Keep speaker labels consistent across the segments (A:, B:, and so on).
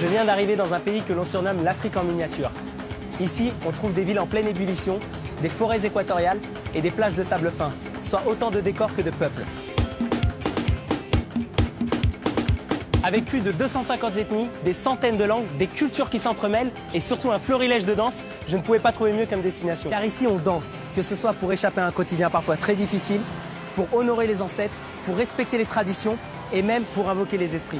A: Je viens d'arriver dans un pays que l'on surnomme l'Afrique en miniature. Ici, on trouve des villes en pleine ébullition, des forêts équatoriales et des plages de sable fin, soit autant de décors que de peuples. Avec plus de 250 ethnies, des centaines de langues, des cultures qui s'entremêlent et surtout un florilège de danse, je ne pouvais pas trouver mieux comme destination. Car ici, on danse, que ce soit pour échapper à un quotidien parfois très difficile, pour honorer les ancêtres, pour respecter les traditions et même pour invoquer les esprits.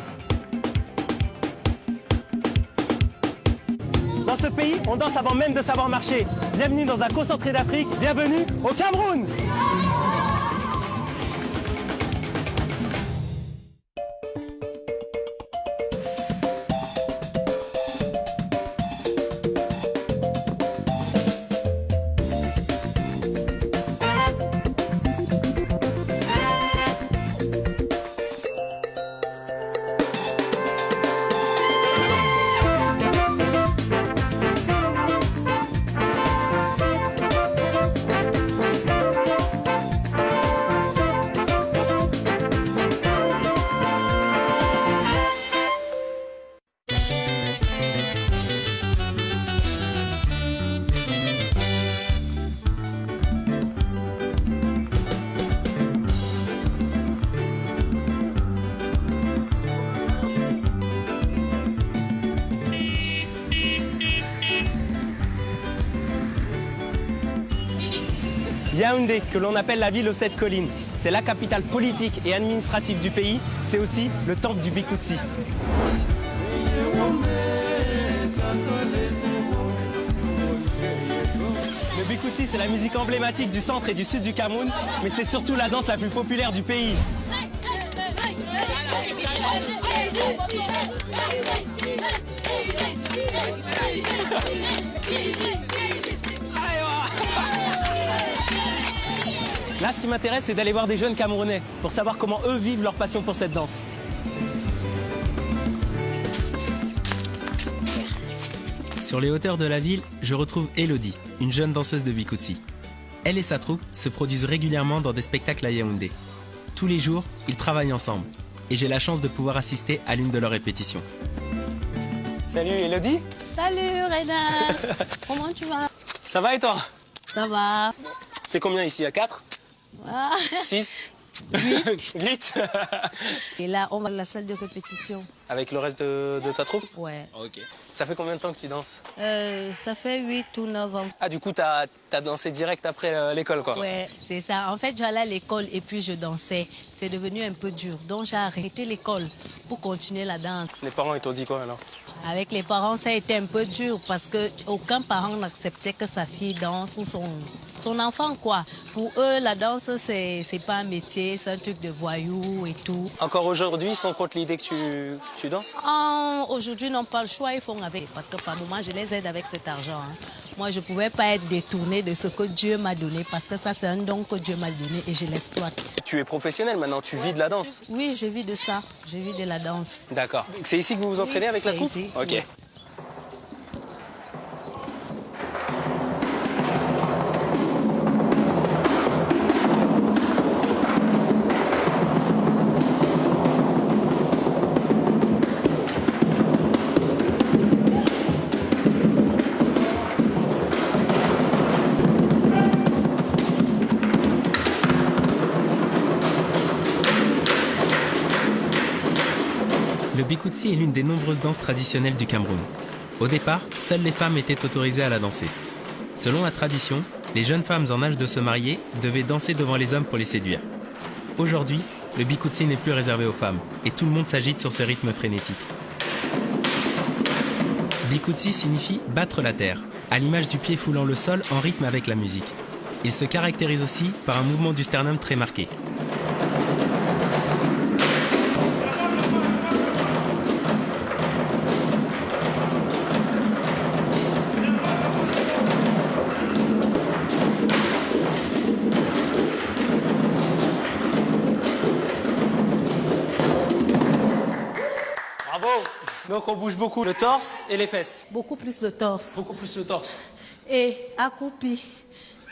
A: Dans ce pays, on danse avant même de savoir marcher. Bienvenue dans un concentré d'Afrique, bienvenue au Cameroun! Yaoundé, que l'on appelle la ville aux 7 collines. C'est la capitale politique et administrative du pays. C'est aussi le temple du Bikoutsi. Le Bikoutsi, c'est la musique emblématique du centre et du sud du Cameroun, mais c'est surtout la danse la plus populaire du pays. Là, ce qui m'intéresse, c'est d'aller voir des jeunes Camerounais pour savoir comment eux vivent leur passion pour cette danse.
B: Sur les hauteurs de la ville, je retrouve Elodie, une jeune danseuse de Bikoutsi. Elle et sa troupe se produisent régulièrement dans des spectacles à Yaoundé. Tous les jours, ils travaillent ensemble et j'ai la chance de pouvoir assister à l'une de leurs répétitions.
A: Salut Elodie.
C: Salut Renan. Comment tu vas?
A: Ça va et toi?
C: Ça va.
A: C'est combien ici? À 4? 6? 8.
C: Et là, on va à la salle de répétition.
A: Avec le reste de ta troupe?
C: Ouais.
A: Ok. Ça fait combien de temps que tu danses?
C: Ça fait 8 ou 9 ans.
A: Ah, du coup, t'as dansé direct après l'école, quoi?
C: Ouais, c'est ça. En fait, j'allais à l'école et puis je dansais. C'est devenu un peu dur. Donc, j'ai arrêté l'école pour continuer la danse.
A: Les parents, ils t'ont dit quoi, alors?
C: Avec les parents, ça a été un peu dur parce qu'aucun parent n'acceptait que sa fille danse ou son enfant, quoi. Pour eux, la danse, c'est pas un métier, c'est un truc de voyou et tout.
A: Encore aujourd'hui, ils sont contre l'idée que tu danses?
C: Aujourd'hui, ils n'ont pas le choix, ils font avec. Parce que par moment, je les aide avec cet argent. Moi, je ne pouvais pas être détournée de ce que Dieu m'a donné parce que ça, c'est un don que Dieu m'a donné et je l'exploite.
A: Tu es professionnelle maintenant, tu vis de la danse?
C: Oui, je vis de ça. Je vis de la danse.
A: D'accord. C'est ici que vous vous entraînez avec la troupe?
C: Ici.
A: Ok.
C: Oui.
B: Le Bikoutsi est l'une des nombreuses danses traditionnelles du Cameroun. Au départ, seules les femmes étaient autorisées à la danser. Selon la tradition, les jeunes femmes en âge de se marier devaient danser devant les hommes pour les séduire. Aujourd'hui, le Bikoutsi n'est plus réservé aux femmes et tout le monde s'agite sur ce rythme frénétique. Bikoutsi signifie battre la terre, à l'image du pied foulant le sol en rythme avec la musique. Il se caractérise aussi par un mouvement du sternum très marqué.
A: Bravo! Donc on bouge beaucoup le torse et les fesses.
C: Beaucoup plus le torse.
A: Beaucoup plus le torse.
C: Et accroupi.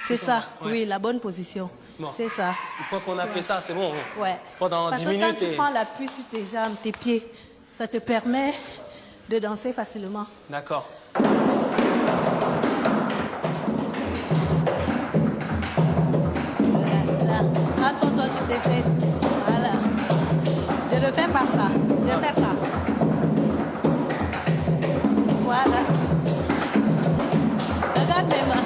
C: C'est ça,
A: Ouais.
C: oui, la bonne position.
A: Bon.
C: C'est ça.
A: Une fois qu'on a fait ça, c'est bon.
C: Ouais.
A: Pendant
C: Parce
A: 10
C: que
A: minutes.
C: quand tu prends l'appui sur tes jambes, tes pieds, ça te permet de danser facilement.
A: D'accord.
C: Là, assois-toi sur tes fesses. Voilà. Je ne fais pas ça. Je fais ça. Voilà. Regarde mes mains.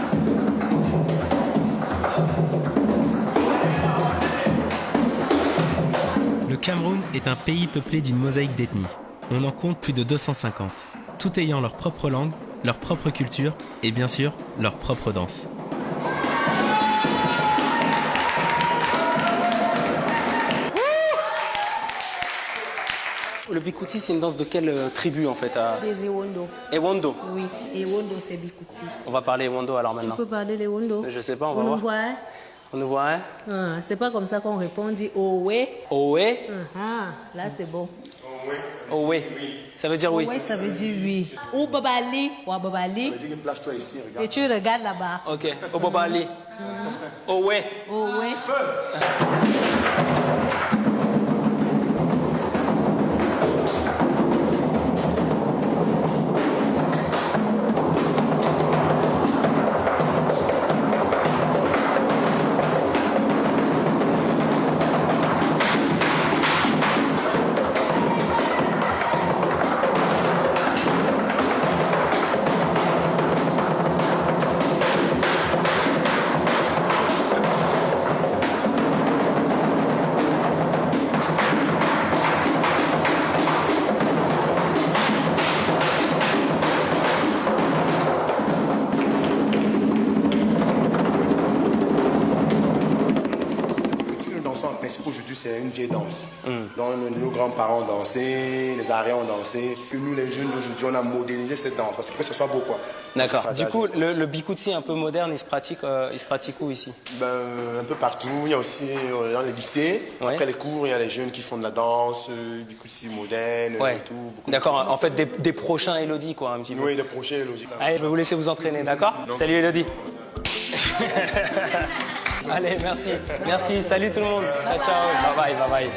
B: Le Cameroun est un pays peuplé d'une mosaïque d'ethnies. On en compte plus de 250, tout ayant leur propre langue, leur propre culture et bien sûr leur propre danse.
A: Le Bikouti, c'est une danse de quelle tribu en fait
C: Des Ewondo.
A: Ewondo.
C: Oui, Ewondo, c'est Bikouti.
A: On va parler Ewondo alors
C: Tu
A: maintenant.
C: peux parler d'Ewondo?
A: Je sais pas, on va
C: On nous
A: voir.
C: voit, hein?
A: On nous voit, hein?
C: Ah, c'est pas comme ça qu'on répond, on dit oh ouais.
A: Owe.
C: Ah, là c'est bon.
A: Owe. Ça veut dire oui.
C: Oh ouais, ça veut dire oui. Ou babali, ou babali.
D: Je dis place-toi ici, regarde.
C: Et tu regardes là-bas.
A: Ok. Obobali. Owe.
C: Oh ouais.
D: Ce que nous dansons en principe aujourd'hui, c'est une vieille danse. Donc nos grands-parents ont dansé, les arrières ont dansé, que nous les jeunes d'aujourd'hui, on a modernisé cette danse parce que ce soit beau quoi.
A: D'accord.
D: C'est ça,
A: Du coup, le Bikouti un peu moderne, il se pratique où ici?
D: un peu partout, il y a aussi dans les lycées,
A: Ouais.
D: après les cours, il y a les jeunes qui font de la danse, du coup c'est moderne
A: Ouais.
D: et tout. beaucoup de
A: D'accord.
D: trucs.
A: En fait, des prochains Elodie, quoi, un petit peu.
D: Oui, les prochains, logique.
A: Allez, je vais vous laisser vous entraîner, d'accord? Salut Elodie. Allez, merci. Merci, salut tout le monde. Ciao, ciao. Bye bye, bye bye.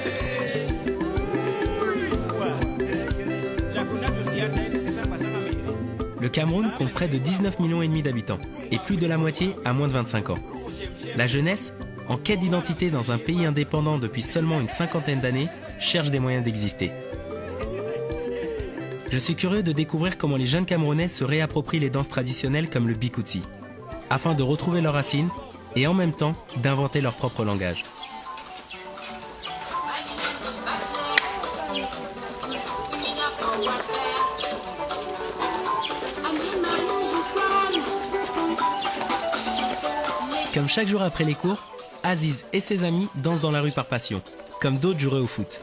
B: Le Cameroun compte près de 19,5 millions d'habitants et plus de la moitié a moins de 25 ans. La jeunesse, en quête d'identité dans un pays indépendant depuis seulement une cinquantaine d'années, cherche des moyens d'exister. Je suis curieux de découvrir comment les jeunes Camerounais se réapproprient les danses traditionnelles comme le Bikouti, afin de retrouver leurs racines et en même temps d'inventer leur propre langage. Comme chaque jour après les cours, Aziz et ses amis dansent dans la rue par passion, comme d'autres joueraient au foot.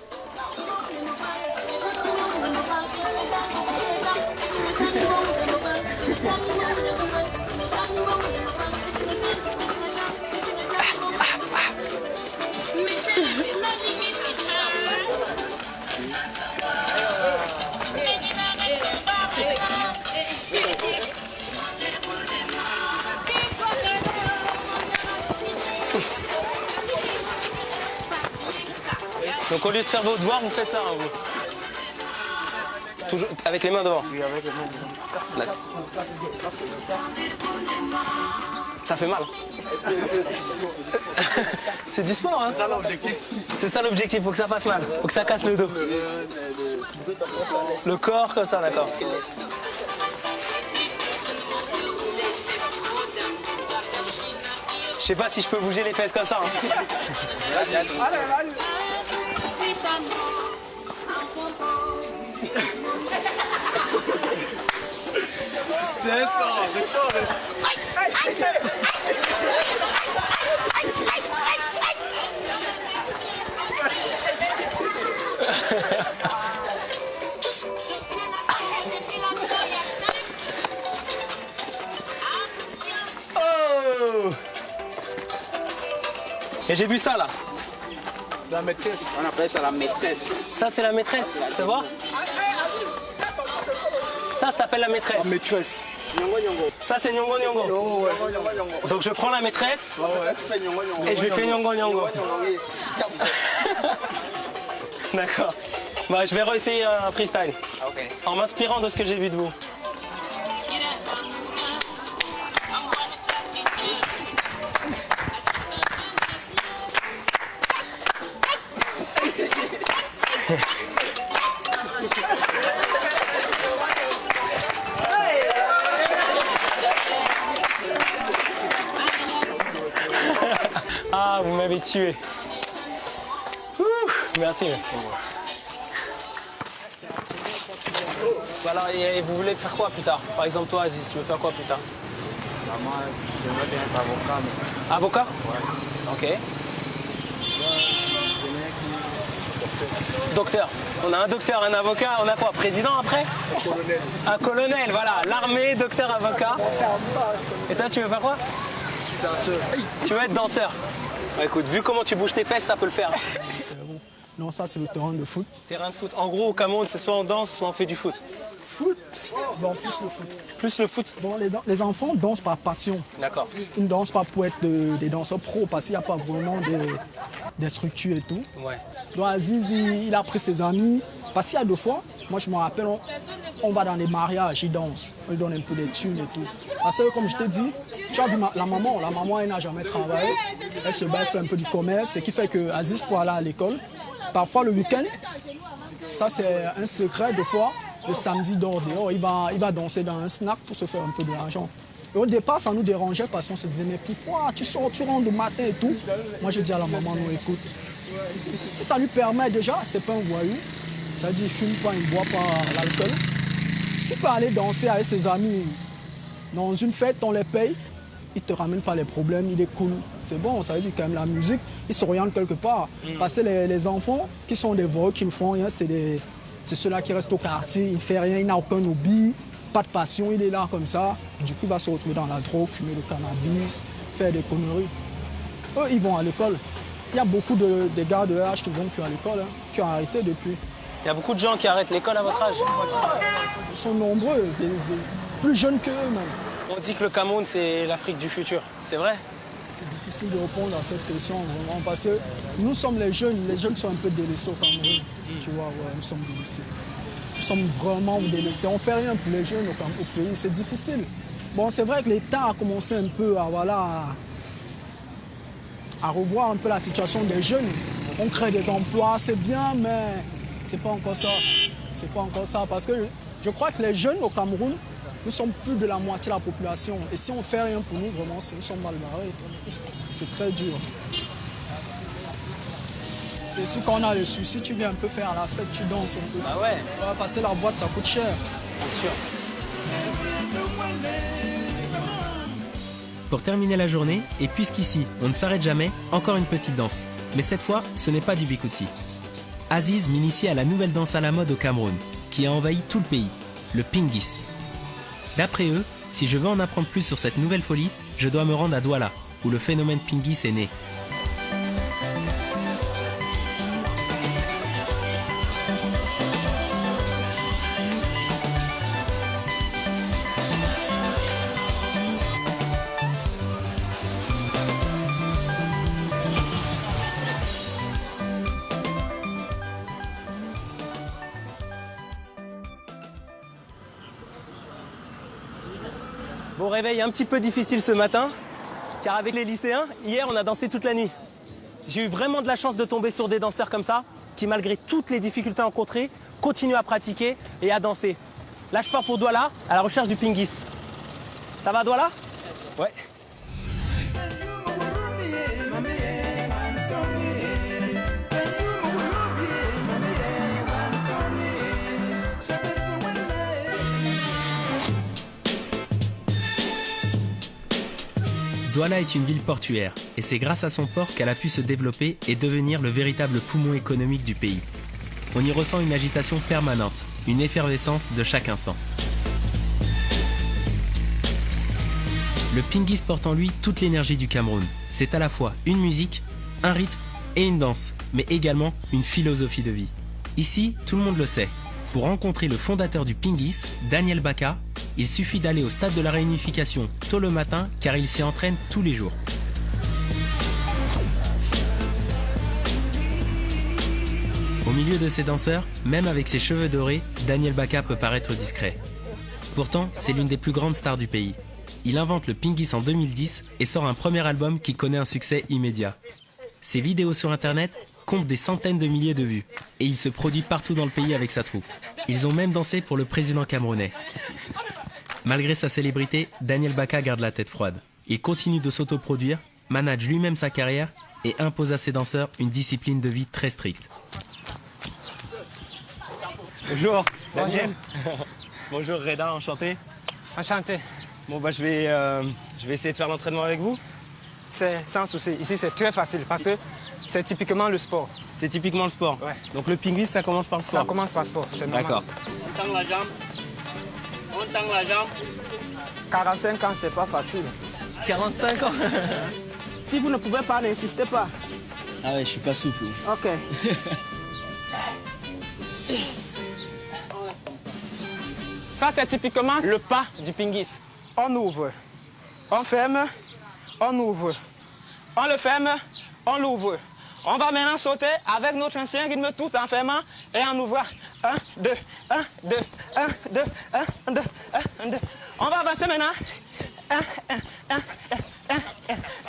A: Donc au lieu de faire vos devoirs, vous faites ça, hein, vous. Toujours avec les mains devant. Oui, avec les mains devant. Ça fait mal. C'est du sport, hein. C'est ça l'objectif. C'est ça l'objectif, faut que ça fasse mal. Faut que ça casse le dos. Le corps comme ça, d'accord. Je sais pas si je peux bouger les fesses comme ça. Hein.
D: C'est ça, c'est ça.
A: Oh! Et j'ai vu ça là.
E: La maîtresse, on appelle ça la maîtresse.
A: Ça c'est la maîtresse, tu peux voir? Ça s'appelle la maîtresse.
E: Maîtresse.
A: Ça c'est Nyongo Nyongo. Donc je prends la maîtresse et je lui fais Nyongo Nyongo. D'accord. Bah, je vais réessayer un freestyle.
E: Ok.
A: En m'inspirant de ce que j'ai vu de vous. Ah, vous m'avez tué. Ouh, merci. Alors, et vous voulez faire quoi plus tard? Par exemple, toi, Aziz, tu veux faire quoi plus tard?
E: Moi, j'aimerais bien être avocat. Mais...
A: Avocat?
E: Ouais.
A: Ok. Docteur. On a un docteur, un avocat, on a quoi? Président après?
E: Un colonel.
A: Un colonel, voilà. L'armée, docteur, avocat. Et toi, tu veux faire quoi?
E: Je suis danseur.
A: Tu veux être danseur? Bah, écoute, vu comment tu bouges tes fesses, ça peut le faire.
F: C'est bon. Non, ça c'est le terrain de foot.
A: Terrain de foot. En gros, au Cameroun, c'est soit on danse, soit on fait du foot.
F: Foot. Bon, plus le foot.
A: Plus le foot.
F: Bon, les enfants dansent par passion.
A: D'accord.
F: Ils ne dansent pas pour être des danseurs pros parce qu'il n'y a pas vraiment des structures et tout.
A: Ouais.
F: Donc Aziz, il a pris ses amis. Parce qu'il y a 2 fois, moi je me rappelle, on va dans les mariages, il danse. On lui donne un peu des thunes et tout. Parce que comme je t'ai dit, tu as vu la maman elle n'a jamais travaillé. Elle se bat, elle fait un peu du commerce. Ce qui fait que Aziz peut aller à l'école. Parfois le week-end, ça c'est un secret, 2 fois, le samedi dehors, il va danser dans un snack pour se faire un peu de l'argent. Et au départ, ça nous dérangeait parce qu'on se disait, mais pourquoi tu sors, tu rentres le matin et tout. Moi je dis à la maman, non écoute, si ça lui permet déjà, c'est pas un voyou. Ça dit, il fume pas, il boit pas l'alcool. S'il peut aller danser avec ses amis dans une fête, on les paye, il ne te ramène pas les problèmes, il est cool. C'est bon, ça veut dire quand même la musique, il s'oriente quelque part. Parce que les enfants qui sont des voyous, qui ne font rien, c'est ceux-là qui restent au quartier, il ne fait rien, il n'a aucun hobby, pas de passion, il est là comme ça. Du coup, il va se retrouver dans la drogue, fumer le cannabis, faire des conneries. Eux, ils vont à l'école. Il y a beaucoup de gars de âge qui vont plus à l'école, hein, qui ont arrêté depuis.
A: Il y a beaucoup de gens qui arrêtent l'école à votre âge.
F: Ils sont nombreux, plus jeunes qu'eux même.
A: On dit que le Cameroun, c'est l'Afrique du futur. C'est vrai?
F: C'est difficile de répondre à cette question vraiment parce que nous sommes les jeunes sont un peu délaissés au Cameroun. Tu vois, ouais, nous sommes délaissés. Nous sommes vraiment délaissés. On ne fait rien pour les jeunes au pays, c'est difficile. Bon, c'est vrai que l'État a commencé un peu à revoir un peu la situation des jeunes. On crée des emplois, c'est bien, mais c'est pas encore ça. C'est pas encore ça parce que je crois que les jeunes au Cameroun, nous sommes plus de la moitié de la population. Et si on ne fait rien pour nous, vraiment, nous sommes mal barrés. C'est très dur. C'est ici qu'on a les soucis, tu viens un peu faire la fête, tu danses un peu.
A: Ah ouais?
F: Passer la boîte, ça coûte cher.
A: C'est sûr.
B: Pour terminer la journée, et puisqu'ici on ne s'arrête jamais, encore une petite danse. Mais cette fois, ce n'est pas du bikutsi. Aziz m'initie à la nouvelle danse à la mode au Cameroun, qui a envahi tout le pays, le pingis. D'après eux, si je veux en apprendre plus sur cette nouvelle folie, je dois me rendre à Douala, où le phénomène pingis est né.
A: Bon réveil un petit peu difficile ce matin, car avec les lycéens, hier on a dansé toute la nuit. J'ai eu vraiment de la chance de tomber sur des danseurs comme ça, qui malgré toutes les difficultés rencontrées, continuent à pratiquer et à danser. Là je pars pour Douala, à la recherche du pingis. Ça va Douala? Ouais.
B: Douala est une ville portuaire, et c'est grâce à son port qu'elle a pu se développer et devenir le véritable poumon économique du pays. On y ressent une agitation permanente, une effervescence de chaque instant. Le pingis porte en lui toute l'énergie du Cameroun. C'est à la fois une musique, un rythme et une danse, mais également une philosophie de vie. Ici, tout le monde le sait. Pour rencontrer le fondateur du pingis, Daniel Baka, il suffit d'aller au stade de la Réunification tôt le matin car il s'y entraîne tous les jours. Au milieu de ces danseurs, même avec ses cheveux dorés, Daniel Baka peut paraître discret. Pourtant, c'est l'une des plus grandes stars du pays. Il invente le pingis en 2010 et sort un premier album qui connaît un succès immédiat. Ses vidéos sur internet comptent des centaines de milliers de vues et il se produit partout dans le pays avec sa troupe. Ils ont même dansé pour le président camerounais. Malgré sa célébrité, Daniel Baka garde la tête froide. Il continue de s'autoproduire, manage lui-même sa carrière et impose à ses danseurs une discipline de vie très stricte.
A: Bonjour, Daniel. Bonjour Reda, enchanté.
E: Enchanté.
A: Bon bah je vais essayer de faire l'entraînement avec vous.
E: C'est sans souci. Ici, c'est très facile parce que c'est typiquement le sport.
A: C'est typiquement le sport.
E: Ouais.
A: Donc le pingis, ça commence par le sport.
E: Ça commence par sport, c'est normal.
A: D'accord.
G: On tend la jambe. On tend la jambe.
E: 45 ans, c'est pas facile.
A: 45 ans.
E: Si vous ne pouvez pas, n'insistez pas.
A: Ah ouais, je suis pas souple.
E: Ok. Ça, c'est typiquement le pas du pingis. On ouvre, on ferme, on ouvre. On le ferme, on l'ouvre. On va maintenant sauter avec notre ancien rythme tout en fermant et en ouvrant. 1, 2, 1, 2, 1, 2, 1, 2, 1, 2. On va avancer maintenant. 1, 1, 1, 1, 1,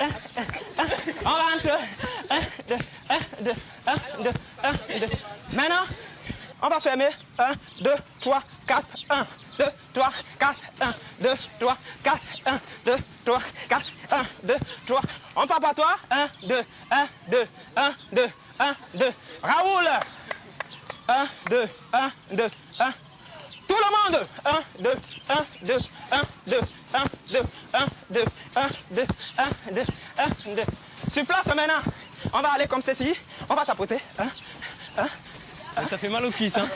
E: 1, 1, 1. On rentre. 1, 2, 1, 2, 1, 2, 1, 2. Maintenant, on va fermer. 1, 2, 3, 4, 1. 2, 3, 4, 1, 2, 3, 4, 1, 2, 3, 4, 1, 2, 3. On part par toi. 1, 2, 1, 2, 1, 2, 1, 2. Raoul. 1, 2, 1, 2, 1. Tout le monde. 1, 2, 1, 2, 1, 2, 1, 2, 1, 2, 1, 2, 1, 2, 1, 2. Sur place maintenant. On va aller comme ceci. On va tapoter. 1, 1.
A: Ça fait mal aux cuisses, hein.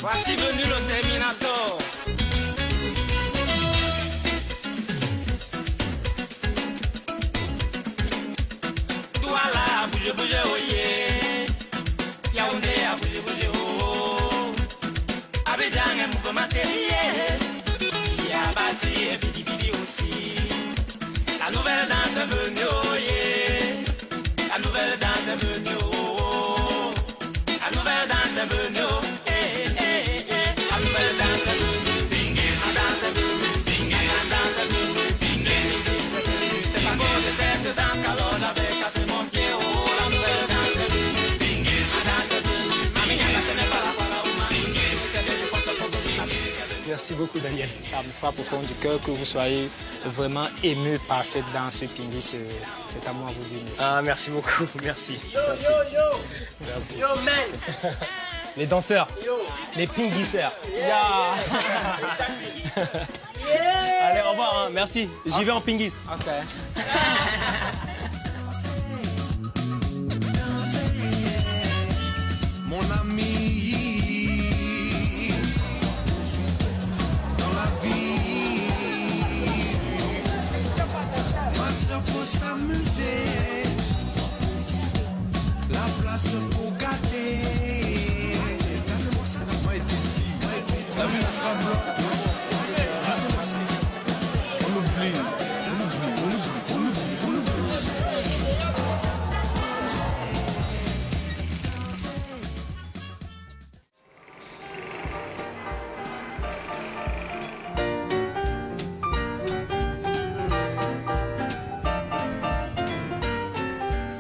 E: Voici venu le Terminator. Douala, bouge, bouge, oh yeah. Yaoundé, bouge, bouge, oh. Abidjan, un mouvement matériel. Yabassi et Bidi Bidi aussi. La nouvelle danse est venue, oh yeah. La nouvelle danse est venue, oh. La nouvelle danse est venue, oh.
A: Merci beaucoup, Daniel.
E: Ça me frappe au fond du cœur que vous soyez vraiment ému par cette danse Pingui. C'est à moi de vous dire merci.
A: Ah, merci beaucoup, merci. Merci. Merci. Yo, man. Les danseurs, les pinguisseurs. Allez, au revoir, hein. Merci. J'y vais en pingis.
E: Ok.
H: Mon ami, dans la vie, ma soeur, faut s'amuser. La place, faut garder. Regardez-moi ça, moi et Titi. La vie, c'est pas blanc. Regardez-moi ça. On oublie.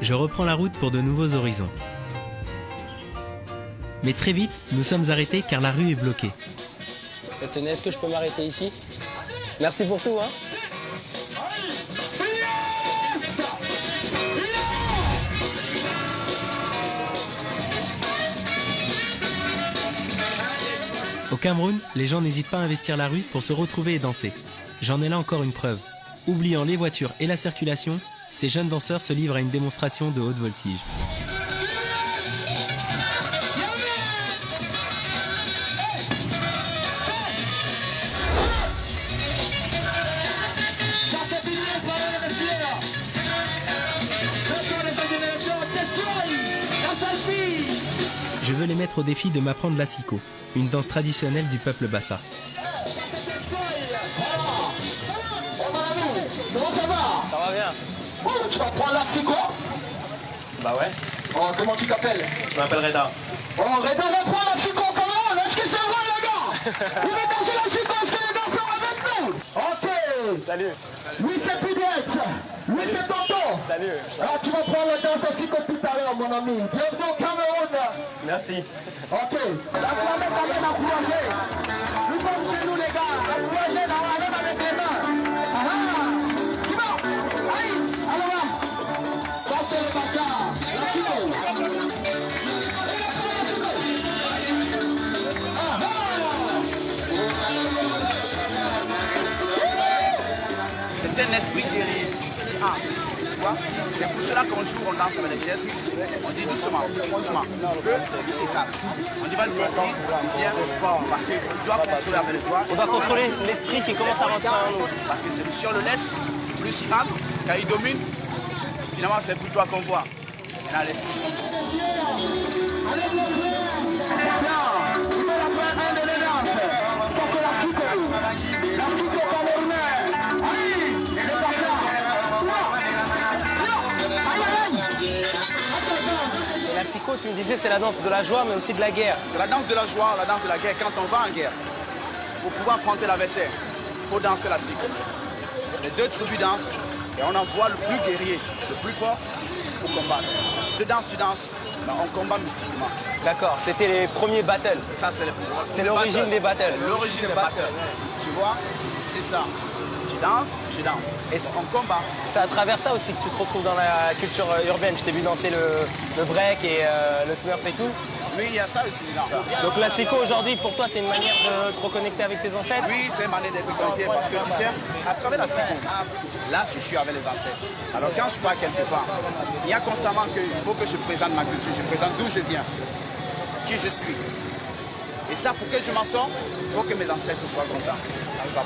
B: Je reprends la route pour de nouveaux horizons. Mais très vite, nous sommes arrêtés car la rue est bloquée.
A: Tenez, est-ce que je peux m'arrêter ici? Merci pour tout, hein.
B: Au Cameroun, les gens n'hésitent pas à investir la rue pour se retrouver et danser. J'en ai là encore une preuve. Oubliant les voitures et la circulation, ces jeunes danseurs se livrent à une démonstration de haute voltige. Je veux les mettre au défi de m'apprendre l'assiko, une danse traditionnelle du peuple bassa.
I: Comment ça va?
A: Ça va bien.
I: Oh, tu vas prendre l'assiko?
A: Bah ouais.
I: Oh, comment tu t'appelles?
A: Je m'appelle Reda.
I: Oh, Reda va prendre l'assiko quand même. Est-ce que c'est vrai, les gars? Vous voulez danser l'assiko? Est-ce que les danseurs avec nous? Ok.
A: Salut.
I: Oui, c'est Pidette. Oui, c'est Tonton.
A: Salut.
I: Ah, tu vas prendre la danse assiko tout à l'heure, mon ami. Bienvenue au Cameroun.
A: Merci.
I: Ok. La planète va bien encourager. Nous sommes chez nous, les gars. Encourager, allez avec les mains. C'est bon. Allez, alors là. Ça, c'est le bazar.
J: C'est un esprit guerrier. Ah, tu vois, c'est pour cela qu'on joue, on danse avec les gestes. On dit doucement, doucement. Puis c'est calme. On dit vas-y, viens, parce qu'il doit contrôler avec les doigts.
A: On doit contrôler l'esprit qui commence à rentrer en nous.
J: Parce que si on le laisse, plus il hâte, quand il domine, finalement c'est plus toi qu'on voit. C'est maintenant l'esprit.
A: La siko, tu me disais, c'est la danse de la joie, mais aussi de la guerre.
J: C'est la danse de la joie, la danse de la guerre. Quand on va en guerre, pour pouvoir affronter l'adversaire, il faut danser la siko. Les deux tribus dansent et on envoie le plus guerrier, le plus fort pour combattre. Tu danses, ben on combat mystiquement.
A: D'accord, c'était les premiers battles.
J: Ça, c'est
A: l'origine des battles.
J: L'origine des battles. Tu vois, c'est ça. Tu je danse.
A: Et
J: on combat.
A: C'est à travers ça aussi que tu te retrouves dans la culture urbaine. Je t'ai vu danser le break et le smurf et tout.
J: Oui, il y a ça aussi. Non.
A: Donc la Siko aujourd'hui, pour toi, c'est une manière de te reconnecter avec tes ancêtres?
J: Oui, c'est une manière d'être connecté parce que tu sais, à travers la Siko, là, je suis avec les ancêtres. Alors quand je pars quelque part, il y a constamment qu'il faut que je présente ma culture, je présente d'où je viens, qui je suis. Et ça, pour que je m'en sorte, il faut que mes ancêtres soient contents.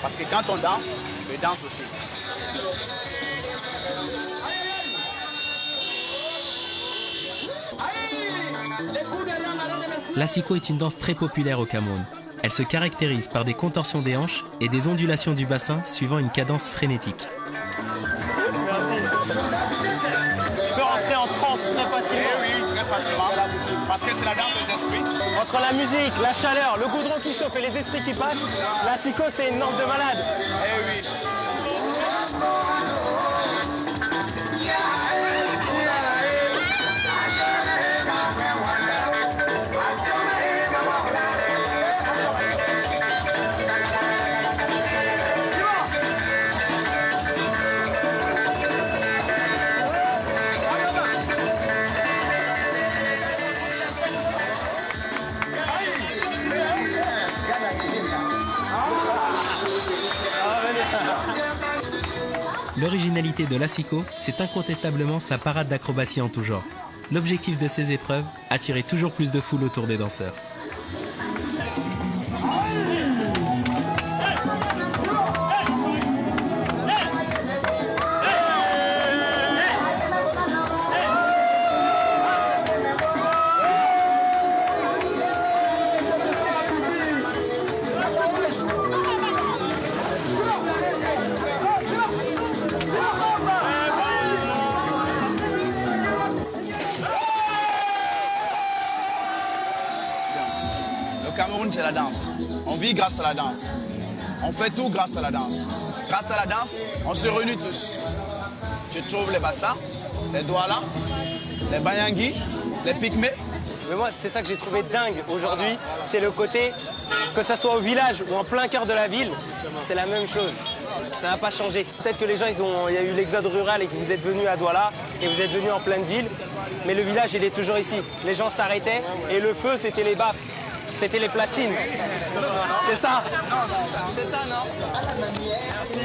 J: Parce que quand on danse, je danse aussi.
B: La Siko est une danse très populaire au Cameroun. Elle se caractérise par des contorsions des hanches et des ondulations du bassin suivant une cadence frénétique.
A: Merci. Tu peux rentrer en transe très facilement.
J: Oui, très facilement. Parce que c'est la danse des esprits.
A: Entre la musique, la chaleur, le goudron qui chauffe et les esprits qui passent, la Siko, c'est une danse de malade.
J: Eh oui.
B: L'originalité de la Siko, c'est incontestablement sa parade d'acrobatie en tout genre. L'objectif de ces épreuves, attirer toujours plus de foule autour des danseurs.
J: Le Cameroun, c'est la danse. On vit grâce à la danse. On fait tout grâce à la danse. Grâce à la danse, on se réunit tous. Tu trouves les Bassa, les Douala, les Banyangui, les Pygmées.
A: Mais moi, c'est ça que j'ai trouvé dingue aujourd'hui. C'est le côté, que ça soit au village ou en plein cœur de la ville, c'est la même chose. Ça n'a pas changé. Peut-être que les gens, il y a eu l'exode rural et que vous êtes venus à Douala et vous êtes venus en pleine ville. Mais le village, il est toujours ici. Les gens s'arrêtaient et le feu, c'était les baffes. C'était les platines. C'est ça?
J: Non, c'est ça.
A: C'est ça, non?
J: Merci.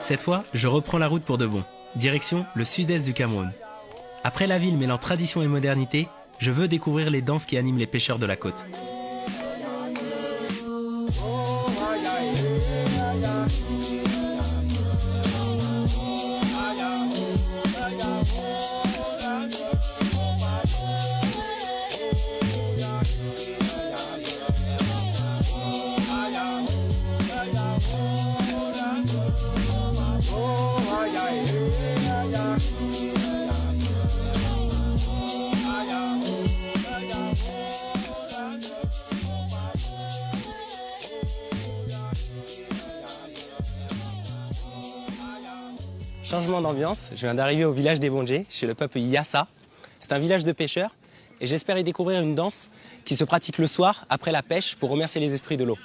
B: Cette fois, je reprends la route pour de bon. Direction le sud-est du Cameroun. Après la ville mêlant tradition et modernité, je veux découvrir les danses qui animent les pêcheurs de la côte.
A: Changement d'ambiance, je viens d'arriver au village des Bondjés, chez le peuple Yassa. C'est un village de pêcheurs et j'espère y découvrir une danse qui se pratique le soir après la pêche pour remercier les esprits de l'eau.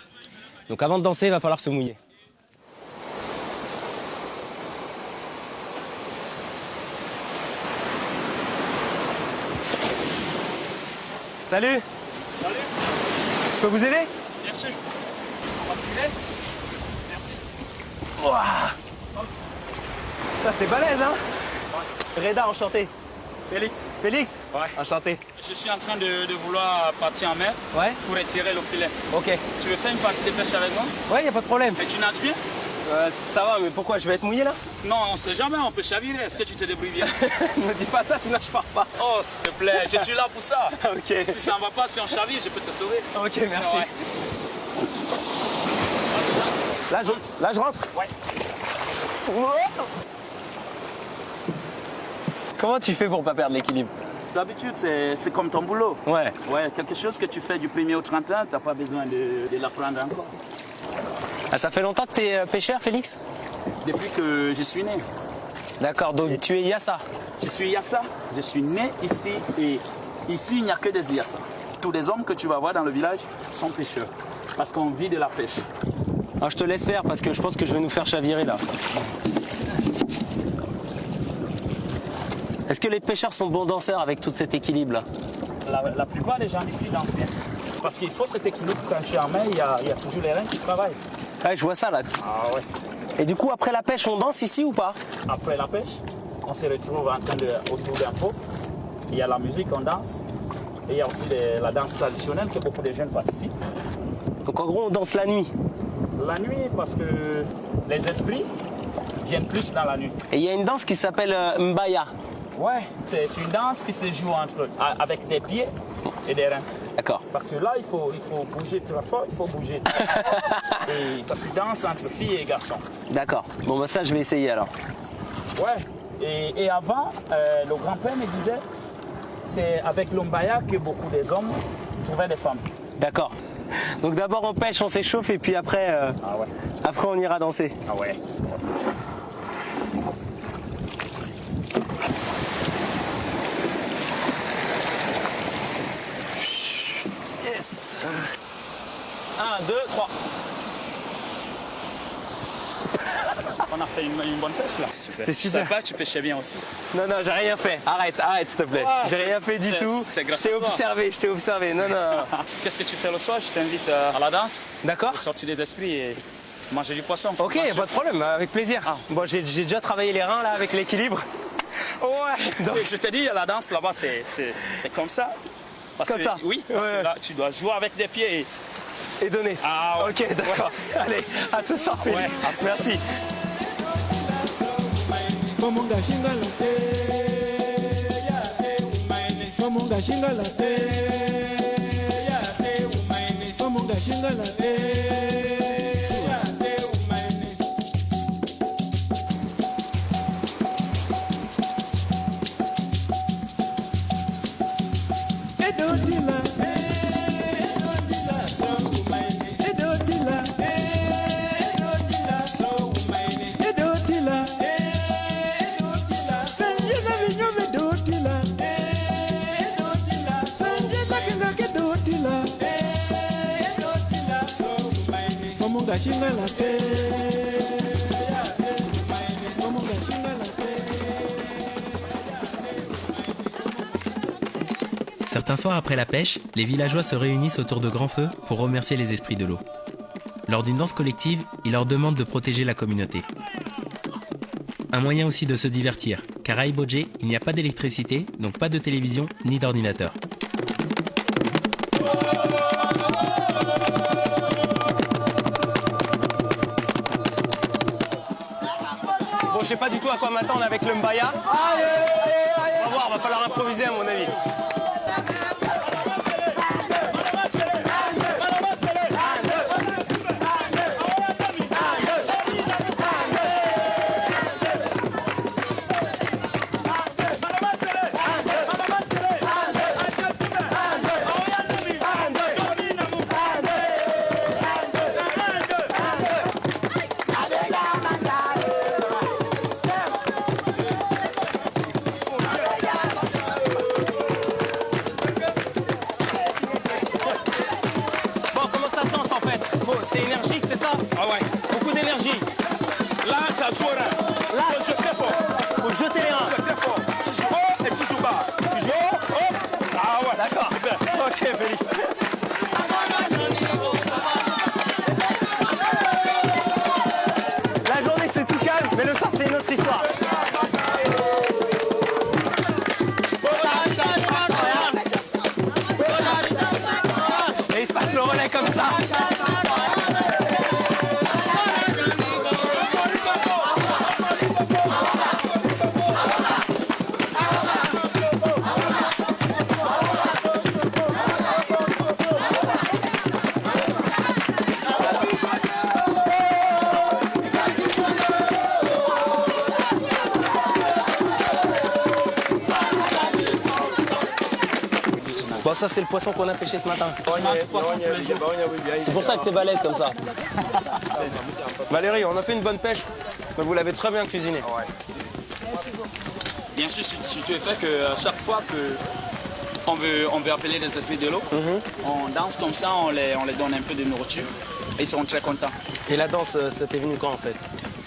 A: Donc avant de danser, il va falloir se mouiller. Salut.
G: Salut.
A: Je peux vous aider?
G: Bien sûr. On va te filer. Merci.
A: Ouah. Ça c'est balèze, hein? Reda, enchanté.
G: Félix.
A: Félix?
G: Ouais.
A: Enchanté.
G: Je suis en train de vouloir partir en mer
A: Ouais?
G: pour retirer le filet.
A: Ok.
G: Tu veux faire une partie de pêche avec moi?
A: Ouais, y a pas de problème.
G: Et tu nages bien?
A: Ça va, mais pourquoi? Je vais être mouillé là?
G: Non, on sait jamais, on peut chavirer. Est-ce que tu te débrouilles bien?
A: Ne me dis pas ça, sinon je pars pas.
G: Oh, s'il te plaît, je suis là pour ça.
A: Ok.
G: Si ça ne va pas, si on chavire, je peux te sauver.
A: Ok, merci.
G: Ouais.
A: Là, je rentre?
G: Ouais.
A: Comment tu fais pour pas perdre l'équilibre?
G: D'habitude, c'est comme ton boulot.
A: Ouais.
G: Ouais, quelque chose que tu fais du 1er au 31, tu n'as pas besoin de l'apprendre encore.
A: Ah, ça fait longtemps que tu es pêcheur, Félix?
G: Depuis que je suis né.
A: D'accord, donc tu es Yassa?
J: Je suis Yassa, je suis né ici et ici il n'y a que des Yassa. Tous les hommes que tu vas voir dans le village sont pêcheurs parce qu'on vit de la pêche.
A: Ah, je te laisse faire parce que je pense que je vais nous faire chavirer là. Est-ce que les pêcheurs sont bons danseurs avec tout cet équilibre là?
J: La plupart des gens ici dansent bien. Parce qu'il faut cet équilibre quand tu es en mer, il y a toujours les reins qui travaillent.
A: Ouais, je vois ça là.
J: Ah ouais.
A: Et du coup, après la pêche, on danse ici ou pas?
J: Après la pêche, on se retrouve en train autour d'un pot. Il y a la musique, on danse. Et il y a aussi la danse traditionnelle que beaucoup de jeunes participent.
A: Donc en gros, on danse la nuit.
J: La nuit, parce que les esprits viennent plus dans la nuit.
A: Et il y a une danse qui s'appelle Mbaya.
J: Ouais, c'est une danse qui se joue avec des pieds et des reins.
A: D'accord.
J: Parce que là, il faut bouger très fort, il faut bouger. Et parce que danse entre filles et garçons.
A: D'accord. Bon, bah ça, je vais essayer alors.
J: Ouais. Et avant, le grand-père me disait, c'est avec l'Ombaya que beaucoup des hommes trouvaient des femmes.
A: D'accord. Donc d'abord on pêche, on s'échauffe et puis après,
J: Ah ouais.
A: après on ira danser.
J: Ah ouais.
A: Yes.
J: 1, 2, 3. On a fait une bonne pêche là.
A: C'était super.
J: Sympa, tu pêchais bien aussi.
A: Non, non, j'ai rien fait. Arrête, s'il te plaît.
J: Ah,
A: J'ai rien fait du tout.
J: c'est grâce
A: Je t'ai
J: à toi.
A: observé, je t'ai observé. Non, non.
J: Qu'est-ce que tu fais le soir? Je t'invite à la danse,
A: D'accord.
J: pour sortir des esprits et manger du poisson.
A: Ok,
J: Bien
A: y a
J: sûr.
A: pas de problème, avec plaisir.
J: Ah.
A: Bon, j'ai déjà travaillé les reins là avec l'équilibre.
J: Ouais.
A: Donc-
J: Et je te dis, la danse là-bas, c'est comme ça. Parce
A: Comme
J: que,
A: ça.
J: Oui, parce
A: Ouais.
J: que là, tu dois jouer avec des pieds.
A: Et donner.
J: Ah ouais.
A: Ok, d'accord. Allez, à ce soir, Félix.
J: Ouais, à ce-
A: Merci.
B: Certains soirs après la pêche, les villageois se réunissent autour de grands feux pour remercier les esprits de l'eau. Lors d'une danse collective, ils leur demandent de protéger la communauté. Un moyen aussi de se divertir, car à Ibojé, il n'y a pas d'électricité, donc pas de télévision ni d'ordinateur.
A: Bon, je sais pas du tout à quoi m'attendre avec le Mbaya. On va voir, va falloir improviser à mon avis. Bon, comment ça se lance en fait? C'est énergique, c'est ça?
J: Ah ouais.
A: Beaucoup d'énergie.
J: Là, ça joue rien.
A: Là,
J: Faut jeter fort.
A: faut jeter les reins.
J: Jeter fort. Tu joues haut et tu joues bas. Tu joues haut, haut. Ah ouais.
A: D'accord.
J: Super.
A: Ok, Félix. La journée c'est tout calme, mais le soir c'est une autre histoire. Et il se passe le relais comme ça. Bon, ça c'est le poisson qu'on a pêché ce matin. C'est pour ça que t'es balèze comme ça. Valérie, on a fait une bonne pêche, mais vous l'avez très bien cuisiné.
G: Bien sûr, si tu es fait que chaque fois que on veut appeler les esprits de l'eau, on danse comme ça, on les donne un peu de nourriture et ils seront très contents.
A: Et la danse, ça t'est venu quand en fait?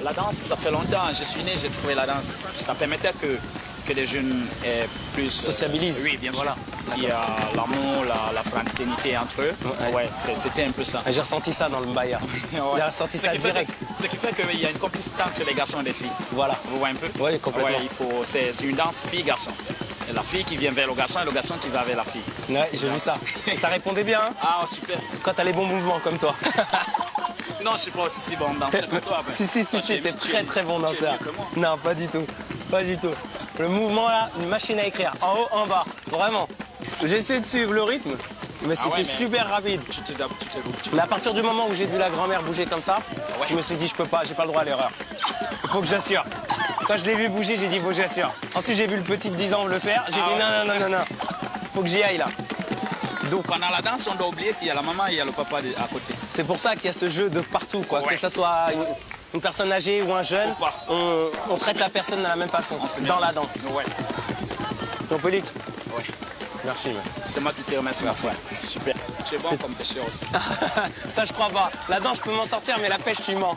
G: La danse, ça fait longtemps. Je suis né, j'ai trouvé la danse. Ça permettait que les jeunes aient plus...
A: Sociabilisent.
G: Oui, bien sûr.
A: Voilà.
G: Il y a l'amour, la fraternité entre eux. Ouais, c'était un peu ça.
A: J'ai ressenti ça dans le Mbaya. J'ai ressenti ça direct.
G: Ce qui fait qu'il y a une complicité entre les garçons et les filles.
A: Voilà.
G: Vous voyez un peu?
A: Oui, complètement.
G: Ouais, c'est une danse fille-garçon. Et la fille qui vient vers le garçon et le garçon qui va vers la fille.
A: Ouais, j'ai vu ça. Et ça répondait bien, hein?
G: Ah, super.
A: Quand t'as les bons mouvements comme toi.
G: Non, je suis pas aussi si bon danseur que toi.
A: Si, t'es très bon danseur. Non, pas du tout. Pas du tout. Le mouvement là, une machine à écrire. En haut, en bas. Vraiment. J'ai essayé de suivre le rythme, mais c'était super rapide. Mais à partir du moment où j'ai vu la grand-mère bouger comme ça, je me suis dit, je peux pas, j'ai pas le droit à l'erreur. Il faut que j'assure. Quand je l'ai vu bouger, j'ai dit, faut que j'assure. Ensuite, j'ai vu le petit de 10 ans le faire. J'ai dit, non. Faut que j'y aille là.
G: Donc, pendant la danse, on doit oublier qu'il y a la maman et il y a le papa à côté.
A: C'est pour ça qu'il y a ce jeu de partout, quoi. Que ce soit une personne âgée ou un jeune, on traite la personne de la même façon, dans la danse.
G: Ouais.
A: Donc, Félix?
G: Oui.
A: Merci.
G: C'est moi qui te remercie.
A: Merci.
G: Super. Tu es bon comme pêcheur aussi.
A: Ça, je crois pas. La danse, je peux m'en sortir, mais la pêche, tu mens.